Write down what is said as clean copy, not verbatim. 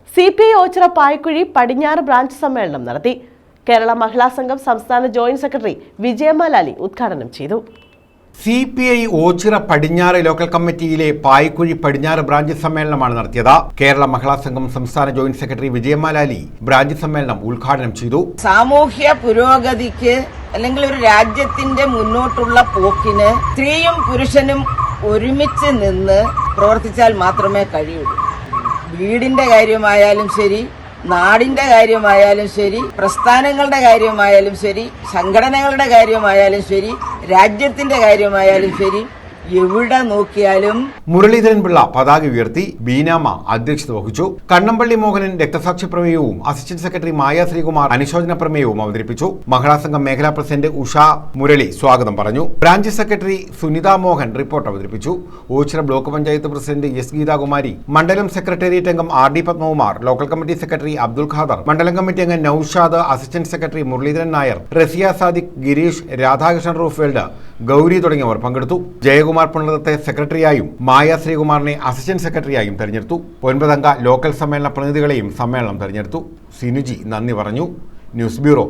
CPI Ochira Payikkuzhi പടിഞ്ഞാറ് branch സമ്മേളനം നടത്തി. കേരള മഹിളാ സംഘം സംസ്ഥാന ജോയിന്റ് സെക്രട്ടറി വിജയമാലാലി ഉദ്ഘാടനം ചെയ്തു. CPI ഓച്ചിറ പടിഞ്ഞാറ് ലോക്കൽ കമ്മിറ്റിയിലെ പായ്ക്കുഴി പടിഞ്ഞാറ് ബ്രാഞ്ച് സമ്മേളനമാണ് നടത്തിയത്. കേരള മഹിളാ സംഘം സംസ്ഥാന ജോയിന്റ് സെക്രട്ടറി വിജയമാലാലി ബ്രാഞ്ച് സമ്മേളനം ഉദ്ഘാടനം ചെയ്തു. സാമൂഹ്യ പുരോഗതിക്ക് അല്ലെങ്കിൽ ഒരു രാജ്യത്തിന്റെ മുന്നോട്ടുള്ള പോക്കിന് സ്ത്രീയും പുരുഷനും ഒരുമിച്ച് നിന്ന് പ്രവർത്തിച്ചാൽ മാത്രമേ കഴിയുള്ളൂ. വീടിന്റെ കാര്യമായാലും ശരി, നാടിന്റെ കാര്യമായാലും ശരി, പ്രസ്ഥാനങ്ങളുടെ കാര്യമായാലും ശരി, സംഘടനകളുടെ കാര്യമായാലും ശരി, രാജ്യത്തിന്റെ കാര്യമായാലും ശരി, എവിടെ നോക്കിയാലും. മുരളീധരൻ പിള്ള പതാക ഉയർത്തി, ബീനാമ അധ്യക്ഷത വഹിച്ചു. കണ്ണമ്പള്ളി മോഹനൻ രക്തസാക്ഷി പ്രമേയവും അസിസ്റ്റന്റ് സെക്രട്ടറി മായ ശ്രീകുമാർ അനുശോചന പ്രമേയവും അവതരിപ്പിച്ചു. മഹിളാ സംഘം മേഖലാ പ്രസിഡന്റ് ഉഷ മുരളി സ്വാഗതം പറഞ്ഞു. Branch secretary Sunitha Mohan report അവതരിപ്പിച്ചു. Ochira block panchayat president S Geethakumari, മണ്ഡലം സെക്രട്ടേറിയറ്റ് അംഗം RD Padmakumar, local committee secretary Abdul Khader, മണ്ഡലം കമ്മിറ്റി അംഗം നൌഷാദ്, അസിസ്റ്റന്റ് സെക്രട്ടറി മുരളീധരൻ നായർ, റസിയ സാദിഖ്, ഗിരീഷ്, രാധാകൃഷ്ണൻ റൂഫേൽഡ്, ഗൗരി തുടങ്ങിയവർ പങ്കെടുത്തു. ജയകുമാർ പുനർദത്തെ സെക്രട്ടറിയായും മായ ശ്രീകുമാറിനെ അസിസ്റ്റന്റ് സെക്രട്ടറിയായും തെരഞ്ഞെടുത്തു. 9 അംഗ ലോക്കൽ സമ്മേളന പ്രതിനിധികളെയും സമ്മേളനം തെരഞ്ഞെടുത്തു. സിനുജി നന്ദി പറഞ്ഞു. News bureau.